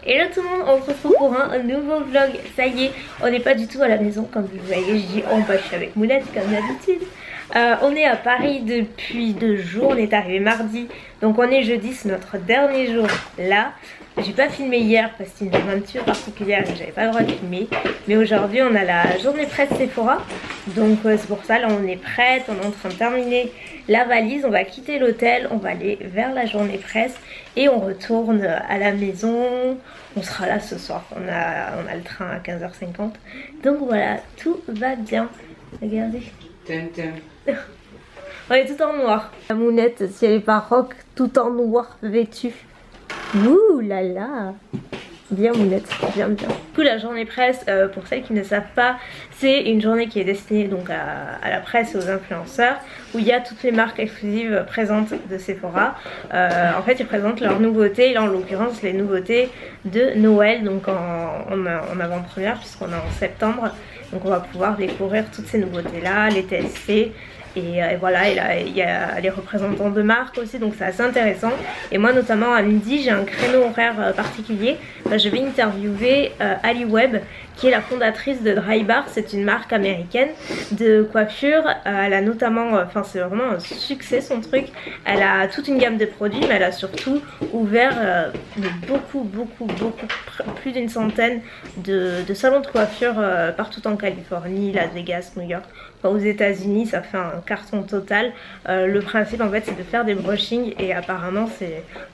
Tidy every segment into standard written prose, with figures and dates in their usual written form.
Hello tout le monde, on se retrouve pour un nouveau vlog. Ça y est, on n'est pas du tout à la maison comme vous voyez, je dis on, bah je suis avec Moulette comme d'habitude. On est à Paris depuis 2 jours, on est arrivé mardi, donc on est jeudi, c'est notre dernier jour là. J'ai pas filmé hier parce qu'il y a une aventure particulière et j'avais pas le droit de filmer. Mais aujourd'hui on a la journée presse Sephora. Donc c'est pour ça, là on est prête, on est en train de terminer la valise. On va quitter l'hôtel, on va aller vers la journée presse et on retourne à la maison. On sera là ce soir, on a le train à 15h50. Donc voilà, tout va bien. Regardez. On est tout en noir. La Mounette, si elle est pas rock, tout en noir vêtue. Ouh là là. Bien Mounette, bien bien. Du coup la journée presse, pour celles qui ne savent pas, c'est une journée qui est destinée donc à la presse et aux influenceurs, où il y a toutes les marques exclusives présentes de Sephora. En fait ils présentent leurs nouveautés, là en l'occurrence les nouveautés de Noël, donc en avant-première puisqu'on est en septembre. Donc on va pouvoir découvrir toutes ces nouveautés là, les TSC. Et voilà, et là il y a les représentants de marque aussi, donc c'est assez intéressant. Et moi notamment à midi j'ai un créneau horaire particulier. Je vais interviewer Ali Webb, qui est la fondatrice de Dry Bar. C'est une marque américaine de coiffure. Elle a notamment, enfin c'est vraiment un succès son truc. Elle a toute une gamme de produits, mais elle a surtout ouvert beaucoup plus d'une centaine de salons de coiffure partout en Californie, Las Vegas, New York. Aux États-Unis ça fait un carton total. Le principe en fait c'est de faire des brushings et apparemment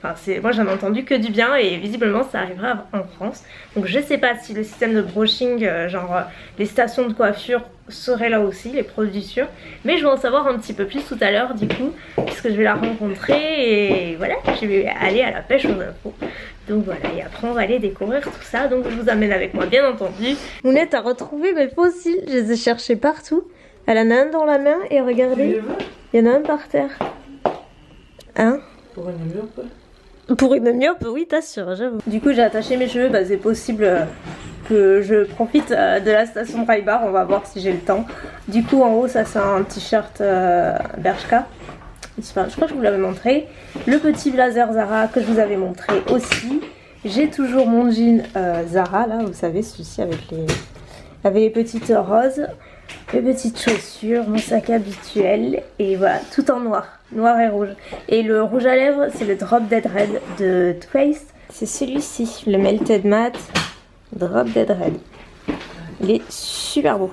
moi j'en ai entendu que du bien et visiblement ça arrivera en France. Donc je sais pas si le système de brushing genre les stations de coiffure seraient là aussi, les produits sûrs, mais je vais en savoir un petit peu plus tout à l'heure du coup puisque je vais la rencontrer et voilà, je vais aller à la pêche aux infos. Donc voilà, et après on va aller découvrir tout ça, donc je vous amène avec moi bien entendu. Mounette a retrouvé mes fossiles, je les ai cherchés partout. Elle en a un dans la main et regardez, il y en a un par terre. Hein? Pour une myope? Pour une myope, oui t'assures, j'avoue. Du coup j'ai attaché mes cheveux, bah c'est possible que je profite de la station Dry Bar, on va voir si j'ai le temps. Du coup en haut ça c'est un t-shirt Bershka. Je crois que je vous l'avais montré. Le petit blazer Zara que je vous avais montré aussi. J'ai toujours mon jean Zara là, vous savez celui-ci avec les petites roses. Les petites chaussures, mon sac habituel et voilà, tout en noir et rouge. Et le rouge à lèvres c'est le Drop Dead Red de Too Faced. C'est celui-ci, le Melted Matte Drop Dead Red. Il est super beau.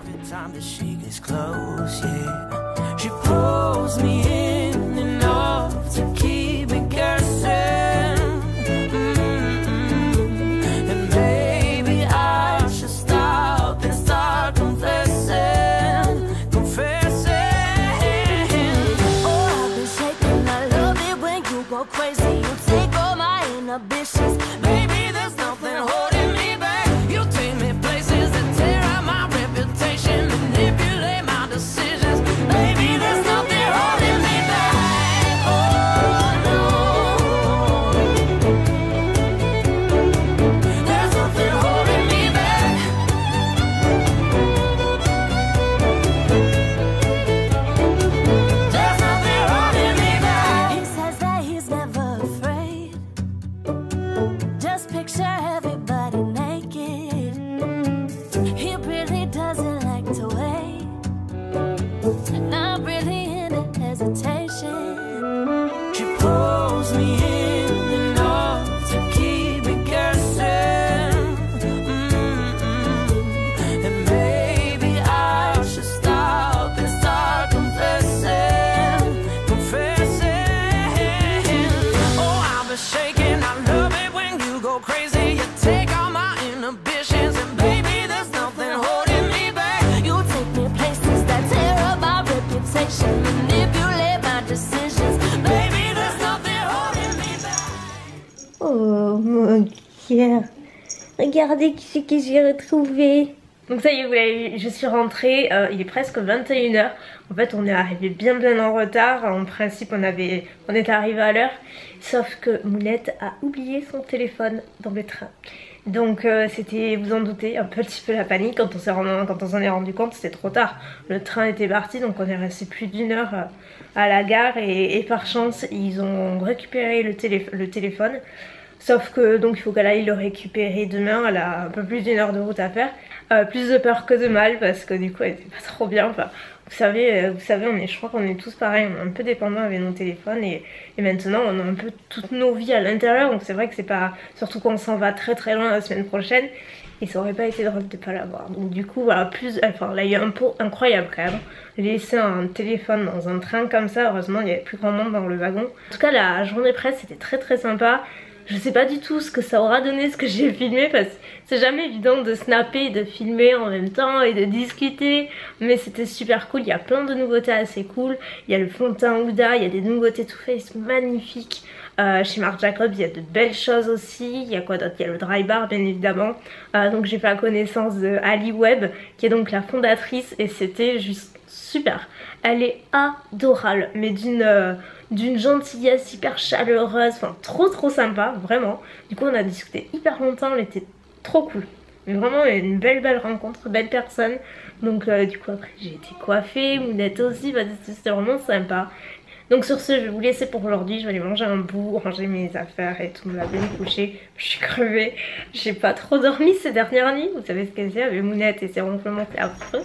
Oh mon Dieu, regardez qui que j'ai retrouvé. Donc ça y est, vous l'avez vu, je suis rentrée, il est presque 21h. En fait on est arrivé bien en retard. En principe on est arrivé à l'heure. Sauf que Moulette a oublié son téléphone dans le train. Donc c'était, vous en doutez, un petit peu la panique. Quand on s'en est rendu compte, c'était trop tard. Le train était parti, donc on est resté plus d'1 heure à la gare. Et par chance, ils ont récupéré le téléphone. Sauf que donc il faut qu'elle aille le récupérer demain, elle a un peu plus d'1 heure de route à faire. Plus de peur que de mal parce que du coup elle était pas trop bien. Enfin, vous savez je crois qu'on est tous pareils, on est un peu dépendants avec nos téléphones et maintenant on a un peu toutes nos vies à l'intérieur. Donc c'est vrai que c'est pas, surtout quand on s'en va très très loin la semaine prochaine, et ça aurait pas été drôle de pas l'avoir. Donc du coup voilà, enfin là il y a un pot incroyable quand même. Laisser un téléphone dans un train comme ça, heureusement il y avait plus grand monde dans le wagon. En tout cas la journée presse c'était très très sympa. Je sais pas du tout ce que ça aura donné, ce que j'ai filmé, parce que c'est jamais évident de snapper et de filmer en même temps et de discuter, mais c'était super cool. Il y a plein de nouveautés assez cool. Il y a le fond de teint Huda, il y a des nouveautés Too Faced magnifiques. Chez Marc Jacobs il y a de belles choses aussi. Il y a quoi d'autre? Il y a le dry bar bien évidemment. Donc j'ai fait la connaissance de Ali Webb qui est donc la fondatrice et c'était juste super. Elle est adorable, mais d'une gentillesse hyper chaleureuse, enfin trop sympa, vraiment. Du coup on a discuté hyper longtemps, elle était trop cool. Mais vraiment une belle rencontre, belle personne. Donc du coup après j'ai été coiffée, Mounette aussi, c'était vraiment sympa. Donc sur ce je vais vous laisser pour aujourd'hui, je vais aller manger un bout, ranger mes affaires et tout, me laver, me coucher. Je suis crevée, j'ai pas trop dormi ces dernières nuits, vous savez ce qu'elle c'est avec Mounette et ses ronflements c'est affreux.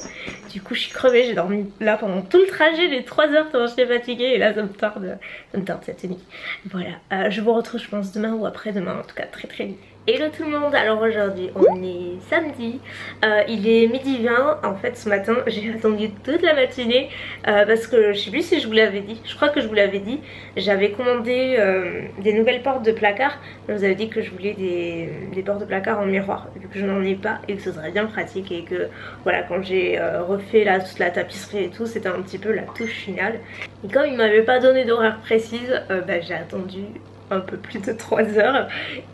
Du coup je suis crevée, j'ai dormi là pendant tout le trajet, les 3 heures tellement j'étais fatiguée et là ça me tarde cette nuit. Voilà, je vous retrouve je pense demain ou après-demain, en tout cas très vite. Hello tout le monde, alors aujourd'hui on est samedi, il est 12h20, en fait ce matin j'ai attendu toute la matinée parce que je sais plus si je vous l'avais dit, je crois que je vous l'avais dit, j'avais commandé des nouvelles portes de placard, je vous avais dit que je voulais des portes de placard en miroir, vu que je n'en ai pas et que ce serait bien pratique et que voilà quand j'ai refait là toute la tapisserie et tout c'était un petit peu la touche finale. Et comme il m'avait pas donné d'horaire précise, j'ai attendu un peu plus de 3 heures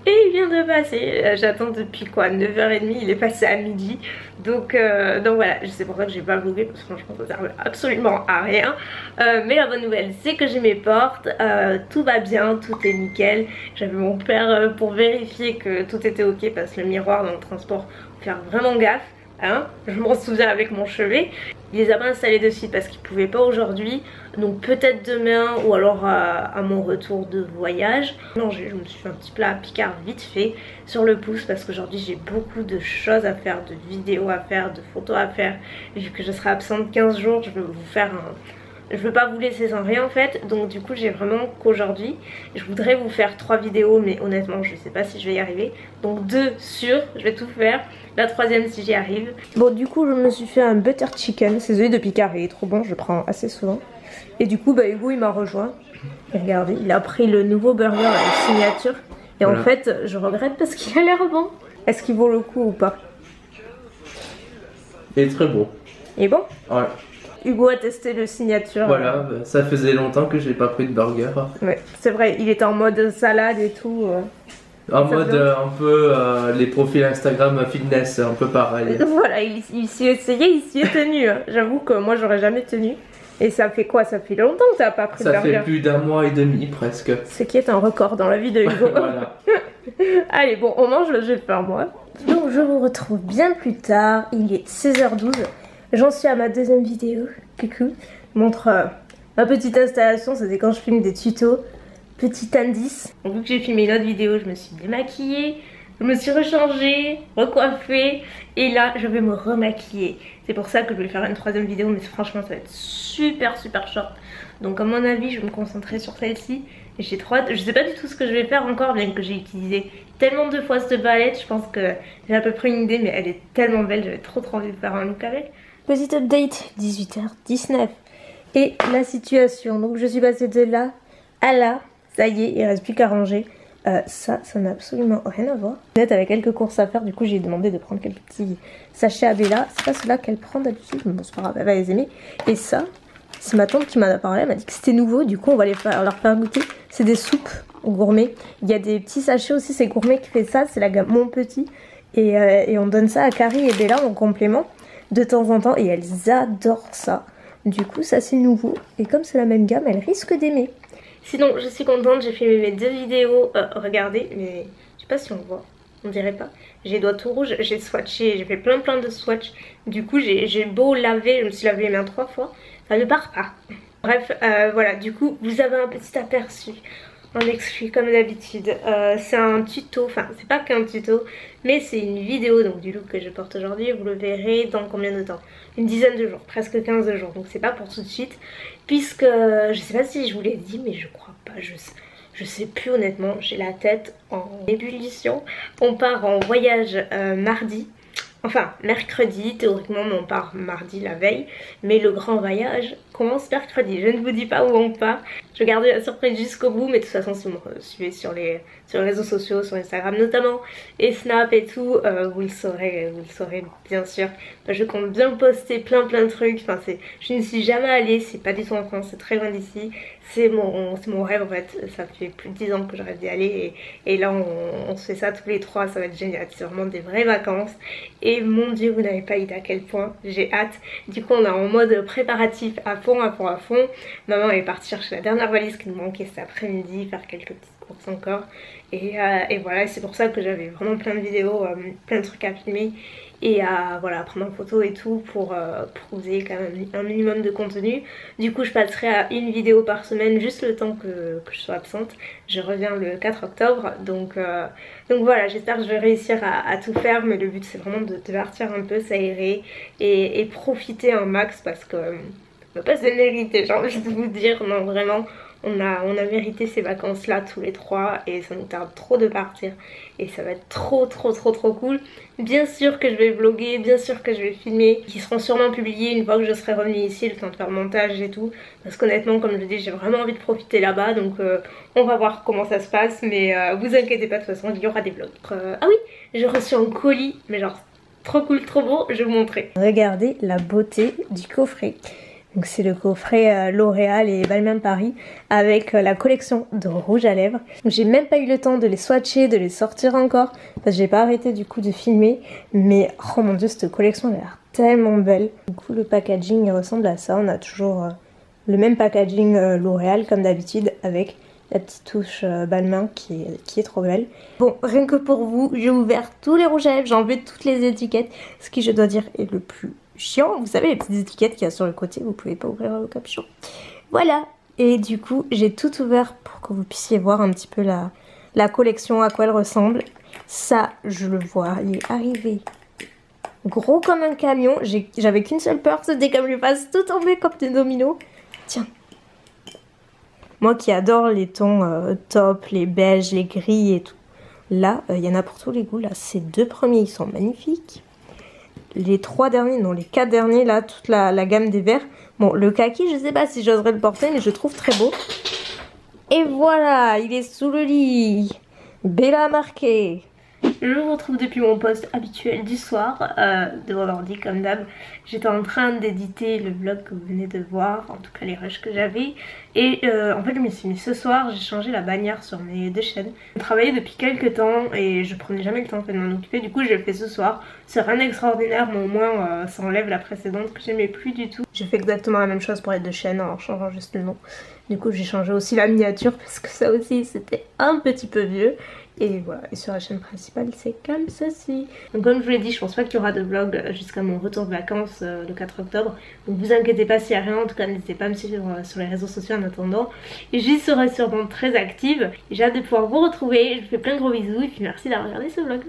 et il vient de passer, j'attends depuis quoi 9h30, il est passé à midi donc voilà, c'est pour ça que j'ai pas vlogué parce que franchement ça sert absolument à rien, mais la bonne nouvelle c'est que j'ai mes portes, tout va bien, tout est nickel. J'avais mon père pour vérifier que tout était ok parce que le miroir dans le transport faut faire vraiment gaffe. Hein, je m'en souviens avec mon chevet. Il les a pas installés de suite parce qu'il pouvait pas aujourd'hui. Donc peut-être demain ou alors à mon retour de voyage. Non, je me suis fait un petit plat à Picard vite fait sur le pouce parce qu'aujourd'hui j'ai beaucoup de choses à faire, de vidéos à faire, de photos à faire. Vu que je serai absente 15 jours, je vais vous faire je veux pas vous laisser sans rien en fait, donc du coup j'ai vraiment qu'aujourd'hui je voudrais vous faire 3 vidéos mais honnêtement je sais pas si je vais y arriver, donc 2 sûres, je vais tout faire, la 3e si j'y arrive. Bon du coup je me suis fait un butter chicken, c'est celui de Picard, il est trop bon, je le prends assez souvent. Et du coup Hugo il m'a rejoint, et regardez il a pris le nouveau burger à la signature et voilà. En fait je regrette parce qu'il a l'air bon. Est-ce qu'il vaut le coup ou pas? Il est très bon. Il est bon? Ouais. Hugo a testé le signature. Voilà, ça faisait longtemps que j'ai pas pris de burger. Ouais, c'est vrai, il était en mode salade et tout. En mode un peu les profils Instagram fitness, un peu pareil. Voilà, il s'y essayait, il s'y est tenu. J'avoue que moi j'aurais jamais tenu. Et ça fait quoi? Ça fait longtemps que t'as pas pris de burger? Ça fait plus d'1 mois et demi presque. Ce qui est un record dans la vie de Hugo. Voilà. Allez, bon, on mange, je vais faire moi. Donc je vous retrouve bien plus tard, il est 16h12. J'en suis à ma 2e vidéo, coucou. Je montre ma petite installation, c'était quand je filme des tutos. Petit indice. Donc, vu que j'ai filmé une autre vidéo, je me suis démaquillée, je me suis rechangée, recoiffée. Et là, je vais me remaquiller. C'est pour ça que je vais faire une 3e vidéo, mais franchement, ça va être super short. Donc à mon avis, je vais me concentrer sur celle-ci. Et j'ai trop hâte. Je sais pas du tout ce que je vais faire encore, bien que j'ai utilisé tellement de fois cette palette. Je pense que j'ai à peu près une idée, mais elle est tellement belle, j'avais trop envie de faire un look avec. Petit update, 18h19. Et la situation, donc je suis passée de là à là. Ça y est, il reste plus qu'à ranger. Ça n'a absolument rien à voir. Net avec quelques courses à faire, du coup j'ai demandé de prendre quelques petits sachets à Bella. C'est pas ceux-là qu'elle prend d'habitude, mais bon c'est pas grave, elle va les aimer. Et ça, c'est ma tante qui m'en a parlé, elle m'a dit que c'était nouveau, du coup on va leur faire goûter. C'est des soupes gourmets. Il y a des petits sachets aussi, c'est Gourmet qui fait ça, c'est la gamme Mon Petit. Et on donne ça à Carrie et Bella en complément de temps en temps et elles adorent ça. Du coup ça c'est nouveau et comme c'est la même gamme, elles risquent d'aimer. Sinon je suis contente, j'ai filmé mes 2 vidéos, regardez, mais je sais pas si on voit, on dirait pas. J'ai les doigts tout rouges, j'ai swatché, j'ai fait plein de swatch. Du coup j'ai beau laver, je me suis lavé les mains 3 fois, ça ne part pas. Bref, voilà, du coup vous avez un petit aperçu en exclu comme d'habitude. C'est un tuto, enfin c'est pas qu'un tuto, mais c'est une vidéo donc du look que je porte aujourd'hui. Vous le verrez dans combien de temps? Une dizaine de jours, presque 15 jours, donc c'est pas pour tout de suite. Puisque, je sais pas si je vous l'ai dit, mais je crois pas, je sais plus honnêtement, j'ai la tête en ébullition. On part en voyage mardi. Enfin, mercredi, théoriquement, mais on part mardi la veille. Mais le grand voyage commence mercredi. Je ne vous dis pas où on part. Je garde la surprise jusqu'au bout. Mais de toute façon, si vous me suivez sur les réseaux sociaux, sur Instagram notamment, et Snap et tout, vous le saurez bien sûr. Je compte bien poster plein de trucs. Enfin, je ne suis jamais allée, c'est pas du tout en France, c'est très loin d'ici. C'est mon rêve en fait. Ça fait plus de 10 ans que je rêve d'y aller. Et là, on se fait ça tous les trois. Ça va être génial. C'est vraiment des vraies vacances. Et mon dieu, vous n'avez pas idée à quel point j'ai hâte. Du coup on est en mode préparatif à fond. Maman est partie chercher la dernière valise qui nous manquait cet après-midi, faire quelques petites courses encore. Et voilà, c'est pour ça que j'avais vraiment plein de vidéos, plein de trucs à filmer. Et à voilà, prendre en photo et tout pour vous ayez quand même un minimum de contenu. Du coup je passerai à une vidéo par semaine juste le temps que je sois absente. Je reviens le 4 octobre donc voilà, j'espère que je vais réussir à tout faire, mais le but c'est vraiment de partir un peu, s'aérer et profiter un max parce que on va pas se mériter, j'ai envie de vous dire, non vraiment. On a mérité ces vacances là tous les trois et ça nous tarde trop de partir et ça va être trop cool. Bien sûr que je vais vlogger, bien sûr que je vais filmer, qui seront sûrement publiés une fois que je serai revenue ici, le temps de faire le montage et tout, parce qu'honnêtement comme je dis j'ai vraiment envie de profiter là-bas, donc on va voir comment ça se passe, mais vous inquiétez pas, de toute façon il y aura des vlogs. Ah oui, j'ai reçu un colis, mais genre trop cool, trop beau, je vais vous montrer. Regardez la beauté du coffret. Donc c'est le coffret L'Oréal et Balmain Paris avec la collection de rouge à lèvres. J'ai même pas eu le temps de les swatcher, de les sortir encore parce que j'ai pas arrêté du coup de filmer. Mais oh mon dieu, cette collection elle a l'air tellement belle. Du coup le packaging il ressemble à ça. On a toujours le même packaging L'Oréal comme d'habitude avec la petite touche Balmain qui est trop belle. Bon, rien que pour vous, j'ai ouvert tous les rouges à lèvres, j'ai enlevé toutes les étiquettes. Ce qui je dois dire est le plus chiant, vous savez les petites étiquettes qu'il y a sur le côté, vous pouvez pas ouvrir le capuchon. Voilà, et du coup j'ai tout ouvert pour que vous puissiez voir un petit peu la collection, à quoi elle ressemble. Ça, je le vois, il est arrivé gros comme un camion. J'avais qu'une seule peur, c'était comme je fasse tout tomber comme des dominos. Tiens. Moi qui adore les tons top, les beiges, les gris et tout. Là, il y en a pour tous les goûts. Là, ces deux premiers, ils sont magnifiques. Les 3 derniers, non les 4 derniers là, toute la gamme des verts. Bon, le kaki, je sais pas si j'oserais le porter, mais je trouve très beau. Et voilà, il est sous le lit. Bella marqué. Je vous retrouve depuis mon poste habituel du soir, devant l'ordi comme d'hab. J'étais en train d'éditer le vlog que vous venez de voir, en tout cas les rushs que j'avais. Et en fait je me suis mis ce soir, j'ai changé la bannière sur mes deux chaînes. Je travaillais depuis quelques temps et je prenais jamais le temps de m'en occuper, du coup je l'ai fait ce soir. C'est rien d'extraordinaire mais au moins ça enlève la précédente que j'aimais plus du tout. J'ai fait exactement la même chose pour les deux chaînes en changeant juste le nom. Du coup j'ai changé aussi la miniature parce que ça aussi c'était un petit peu vieux. Et voilà, et sur la chaîne principale c'est comme ceci. Donc comme je vous l'ai dit, je pense pas qu'il y aura de vlog jusqu'à mon retour de vacances le 4 octobre. Donc vous inquiétez pas s'il y a rien, en tout cas n'hésitez pas à me suivre sur les réseaux sociaux en attendant. Et j'y serai sûrement très active. J'ai hâte de pouvoir vous retrouver, je vous fais plein de gros bisous et puis merci d'avoir regardé ce vlog.